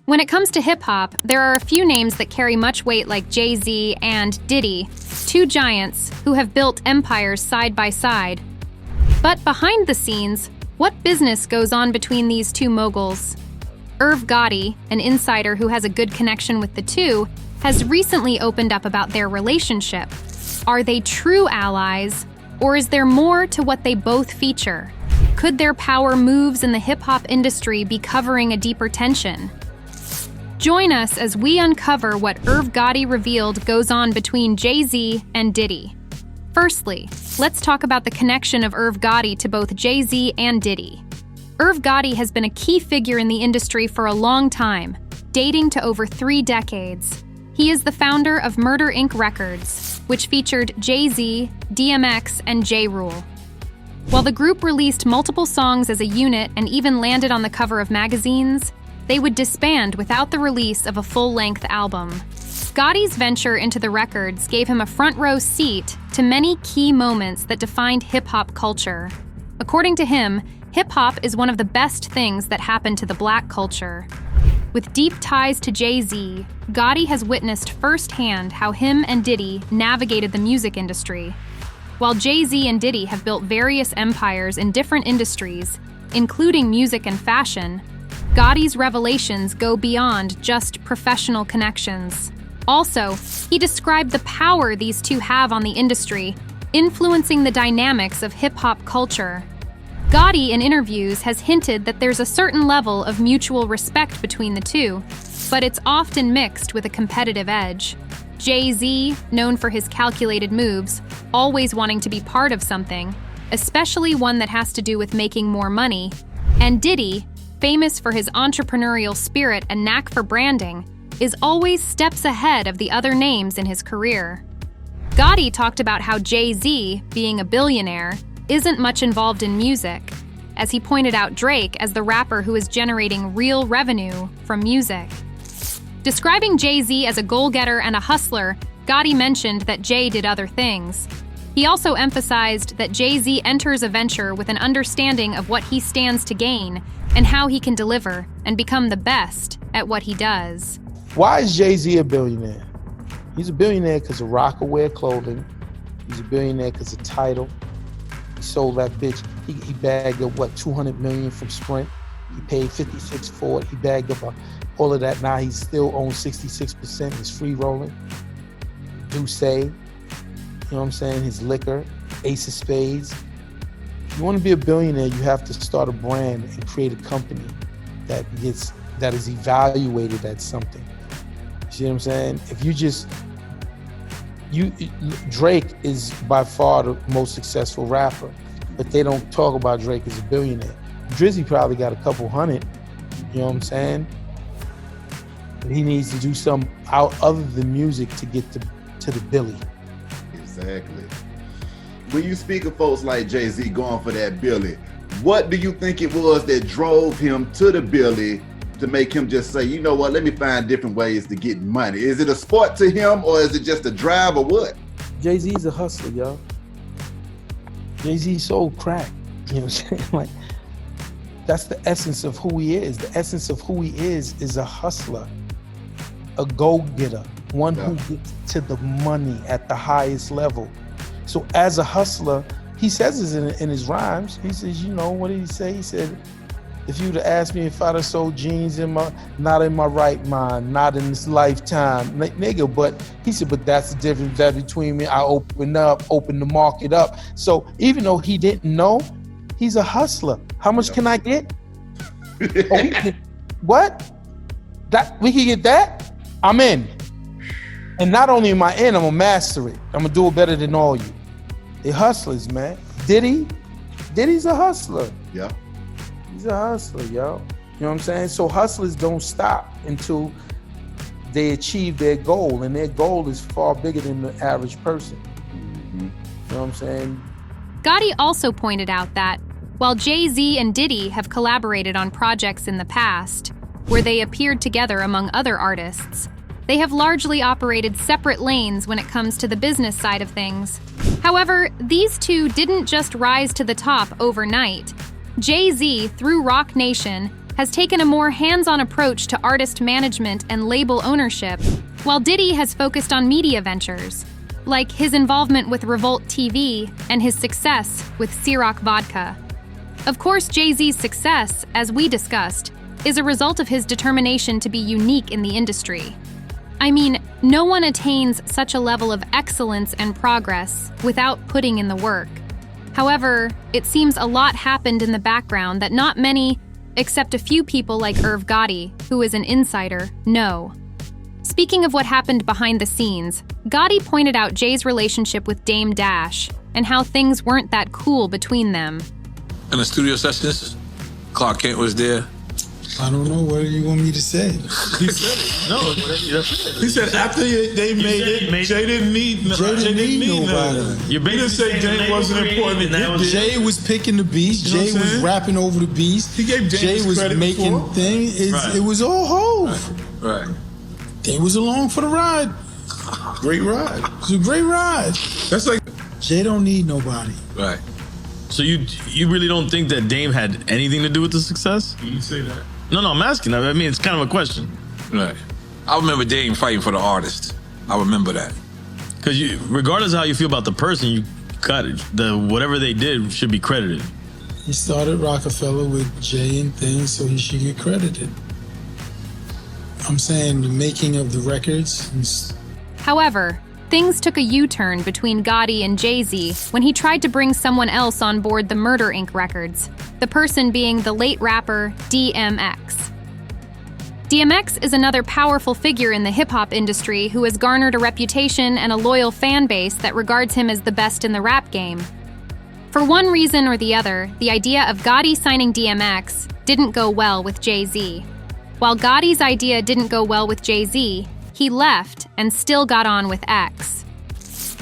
When it comes to hip-hop, there are a few names that carry much weight like Jay-Z and Diddy, two giants who have built empires side by side. But behind the scenes, what business goes on between these two moguls? Irv Gotti, an insider who has a good connection with the two, has recently opened up about their relationship. Are they true allies, or is there more to what they both feature? Could their power moves in the hip-hop industry be covering a deeper tension? Join us as we uncover what Irv Gotti revealed goes on between Jay-Z and Diddy. Firstly, let's talk about the connection of Irv Gotti to both Jay-Z and Diddy. Irv Gotti has been a key figure in the industry for a long time, dating to over 3 decades. He is the founder of Murder Inc. Records, which featured Jay-Z, DMX, and J. Rule. While the group released multiple songs as a unit and even landed on the cover of magazines, they would disband without the release of a full-length album. Gotti's venture into the records gave him a front-row seat to many key moments that defined hip-hop culture. According to him, hip-hop is one of the best things that happened to the black culture. With deep ties to Jay-Z, Gotti has witnessed firsthand how him and Diddy navigated the music industry. While Jay-Z and Diddy have built various empires in different industries, including music and fashion, Gotti's revelations go beyond just professional connections. Also, he described the power these two have on the industry, influencing the dynamics of hip-hop culture. Gotti, in interviews, has hinted that there's a certain level of mutual respect between the two, but it's often mixed with a competitive edge. Jay-Z, known for his calculated moves, always wanting to be part of something, especially one that has to do with making more money, and Diddy, famous for his entrepreneurial spirit and knack for branding, is always steps ahead of the other names in his career. Gotti talked about how Jay-Z, being a billionaire, isn't much involved in music, as he pointed out Drake as the rapper who is generating real revenue from music. Describing Jay-Z as a goal-getter and a hustler, Gotti mentioned that Jay did other things. He also emphasized that Jay-Z enters a venture with an understanding of what he stands to gain and how he can deliver and become the best at what he does. Why is Jay-Z a billionaire? He's a billionaire because of Rockaware clothing. He's a billionaire because of title. He sold that bitch. He bagged up, what, $200 million from Sprint. He paid $56 for it. He bagged up all of that. Now he still owns 66%. He's free rolling. Douce, you know what I'm saying? His liquor, Ace of Spades. If you want to be a billionaire, you have to start a brand and create a company that is evaluated at something. You see what I'm saying? If you just, Drake is by far the most successful rapper, but they don't talk about Drake as a billionaire. Drizzy probably got a couple hundred, you know what I'm saying? But he needs to do something out other than music to get to the Billy. Exactly. When you speak of folks like Jay-Z going for that Billy, what do you think it was that drove him to the Billy to make him just say, you know what, let me find different ways to get money? Is it a sport to him, or is it just a drive, or what? Jay-Z's a hustler, yo. Jay-Z sold crack, you know what I'm saying? Like, that's the essence of who he is. The essence of who he is a hustler, a go-getter, one who gets to the money at the highest level. So as a hustler, he says this in his rhymes. He says, you know, what did he say? He said, if you'd have asked me if I'd have sold jeans not in my right mind, not in this lifetime, nigga, but he said, but that's the difference between me. I open the market up. So even though he didn't know, he's a hustler. How much can I get? What? That we can get that? I'm in. And not only am I in, I'm gonna master it. I'm gonna do it better than all you. They hustlers, man. Diddy's a hustler. Yeah. He's a hustler, yo. You know what I'm saying? So hustlers don't stop until they achieve their goal, and their goal is far bigger than the average person. You know what I'm saying? Gotti also pointed out that while Jay-Z and Diddy have collaborated on projects in the past, where they appeared together among other artists, they have largely operated separate lanes when it comes to the business side of things. However, these two didn't just rise to the top overnight. Jay-Z, through Roc Nation, has taken a more hands-on approach to artist management and label ownership, while Diddy has focused on media ventures, like his involvement with Revolt TV and his success with Ciroc Vodka. Of course, Jay-Z's success, as we discussed, is a result of his determination to be unique in the industry. I mean, no one attains such a level of excellence and progress without putting in the work. However, it seems a lot happened in the background that not many, except a few people like Irv Gotti, who is an insider, know. Speaking of what happened behind the scenes, Gotti pointed out Jay's relationship with Dame Dash and how things weren't that cool between them. In the studio sessions, Clark Kent was there. I don't know. What do you want me to say? He said it. No, he said after they made it, Jay didn't need nobody. You didn't say Jay wasn't important. Jay was picking the beats. Jay was rapping over the beats. He gave Jay was making things. It was all Hov. Right. They was along for the ride. Great ride. It was a great ride. That's like Jay don't need nobody. Right. So you really don't think that Dame had anything to do with the success? you say that. No, I'm asking. I mean, it's kind of a question. Right. I remember Dame fighting for the artist. I remember that. Because regardless of how you feel about the person, you got it. Whatever they did should be credited. He started Rockefeller with Jay and things, so he should get credited. I'm saying the making of the records. However, things took a U-turn between Gotti and Jay-Z when he tried to bring someone else on board the Murder Inc. records, the person being the late rapper DMX. DMX is another powerful figure in the hip-hop industry who has garnered a reputation and a loyal fan base that regards him as the best in the rap game. For one reason or the other, the idea of Gotti signing DMX didn't go well with Jay-Z. While Gotti's idea didn't go well with Jay-Z, he left and still got on with X.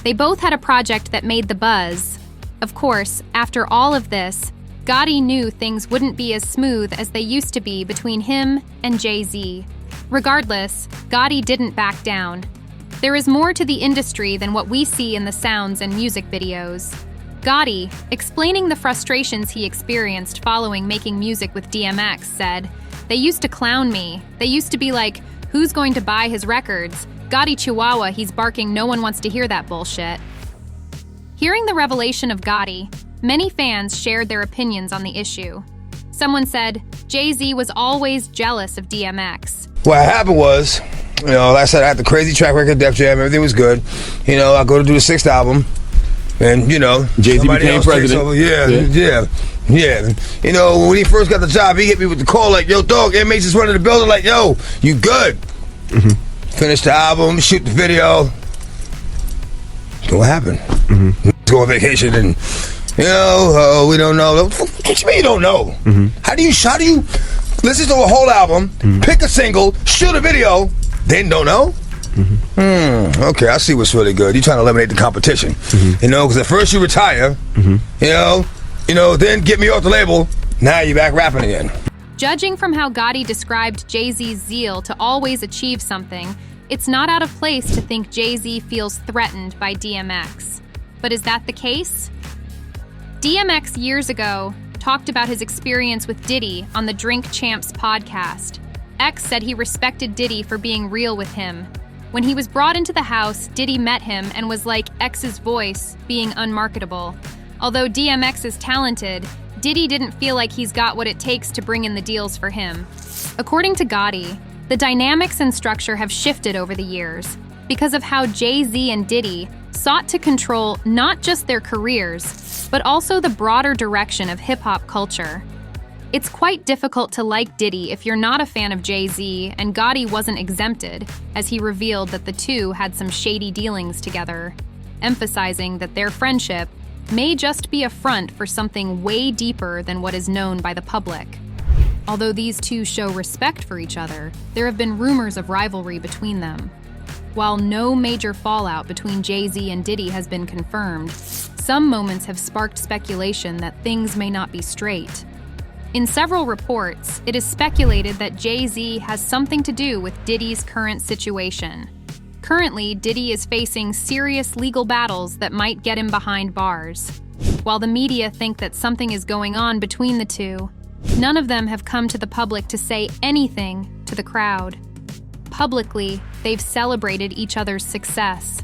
They both had a project that made the buzz. Of course, after all of this, Gotti knew things wouldn't be as smooth as they used to be between him and Jay-Z. Regardless, Gotti didn't back down. There is more to the industry than what we see in the sounds and music videos. Gotti, explaining the frustrations he experienced following making music with DMX, said, "They used to clown me. They used to be like, who's going to buy his records? Gotti Chihuahua, he's barking, no one wants to hear that bullshit." Hearing the revelation of Gotti, many fans shared their opinions on the issue. Someone said, Jay-Z was always jealous of DMX. What happened was, like I said, I had the crazy track record, Def Jam, everything was good. I go to do the 6th album, and Jay-Z became president. Yeah. When he first got the job, he hit me with the call like, "Yo, dog, inmates is running the building." Like, "Yo, you good?" Mm-hmm. Finish the album, shoot the video. So what happened? Mm-hmm. Go on vacation and we don't know. What you mean you don't know? Mm-hmm. How do you listen to a whole album, pick a single, shoot a video, then don't know? Okay, I see what's really good. You're trying to eliminate the competition. Because at first you retire, then get me off the label, now you're back rapping again. Judging from how Gotti described Jay-Z's zeal to always achieve something, it's not out of place to think Jay-Z feels threatened by DMX. But is that the case? DMX years ago talked about his experience with Diddy on the Drink Champs podcast. X said he respected Diddy for being real with him. When he was brought into the house, Diddy met him and was like X's voice being unmarketable. Although DMX is talented, Diddy didn't feel like he's got what it takes to bring in the deals for him. According to Gotti, the dynamics and structure have shifted over the years because of how Jay-Z and Diddy sought to control not just their careers, but also the broader direction of hip-hop culture. It's quite difficult to like Diddy if you're not a fan of Jay-Z, and Gotti wasn't exempted, as he revealed that the two had some shady dealings together, emphasizing that their friendship may just be a front for something way deeper than what is known by the public. Although these two show respect for each other, there have been rumors of rivalry between them. While no major fallout between Jay-Z and Diddy has been confirmed, some moments have sparked speculation that things may not be straight. In several reports, it is speculated that Jay-Z has something to do with Diddy's current situation. Currently, Diddy is facing serious legal battles that might get him behind bars. While the media think that something is going on between the two, None of them have come to the public to say anything to the crowd. Publicly, they've celebrated each other's success.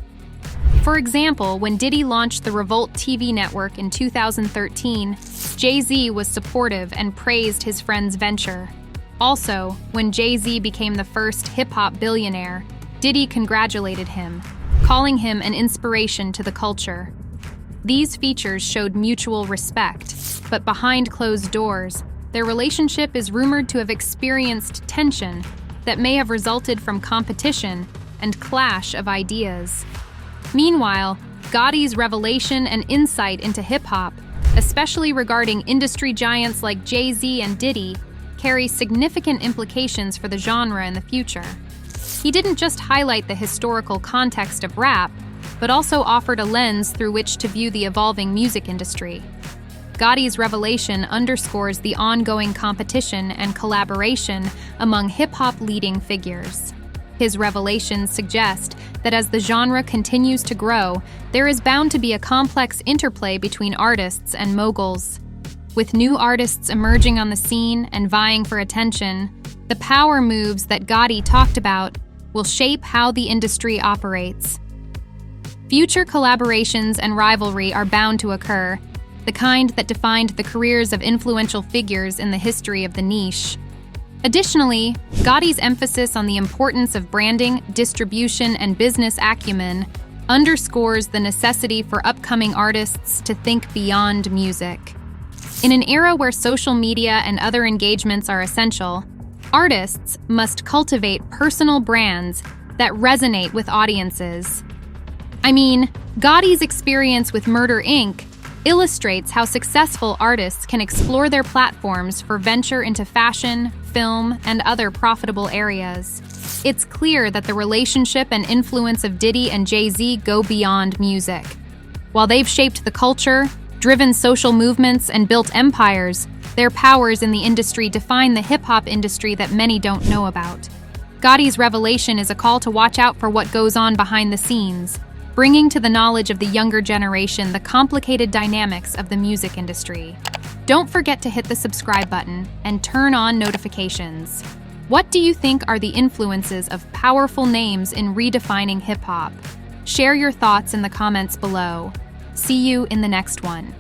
For example, when Diddy launched the Revolt TV network in 2013, Jay-Z was supportive and praised his friend's venture. Also, when Jay-Z became the first hip-hop billionaire, Diddy congratulated him, calling him an inspiration to the culture. These features showed mutual respect, but behind closed doors, their relationship is rumored to have experienced tension that may have resulted from competition and clash of ideas. Meanwhile, Gotti's revelation and insight into hip-hop, especially regarding industry giants like Jay-Z and Diddy, carry significant implications for the genre in the future. He didn't just highlight the historical context of rap, but also offered a lens through which to view the evolving music industry. Gotti's revelation underscores the ongoing competition and collaboration among hip-hop leading figures. His revelations suggest that as the genre continues to grow, there is bound to be a complex interplay between artists and moguls. With new artists emerging on the scene and vying for attention, the power moves that Gotti talked about will shape how the industry operates. Future collaborations and rivalry are bound to occur, the kind that defined the careers of influential figures in the history of the niche. Additionally, Gotti's emphasis on the importance of branding, distribution, and business acumen underscores the necessity for upcoming artists to think beyond music. In an era where social media and other engagements are essential, artists must cultivate personal brands that resonate with audiences. Gotti's experience with Murder Inc. illustrates how successful artists can explore their platforms for venture into fashion, film, and other profitable areas. It's clear that the relationship and influence of Diddy and Jay-Z go beyond music. While they've shaped the culture, driven social movements, and built empires, their powers in the industry define the hip-hop industry that many don't know about. Gotti's revelation is a call to watch out for what goes on behind the scenes, bringing to the knowledge of the younger generation the complicated dynamics of the music industry. Don't forget to hit the subscribe button and turn on notifications. What do you think are the influences of powerful names in redefining hip-hop? Share your thoughts in the comments below. See you in the next one.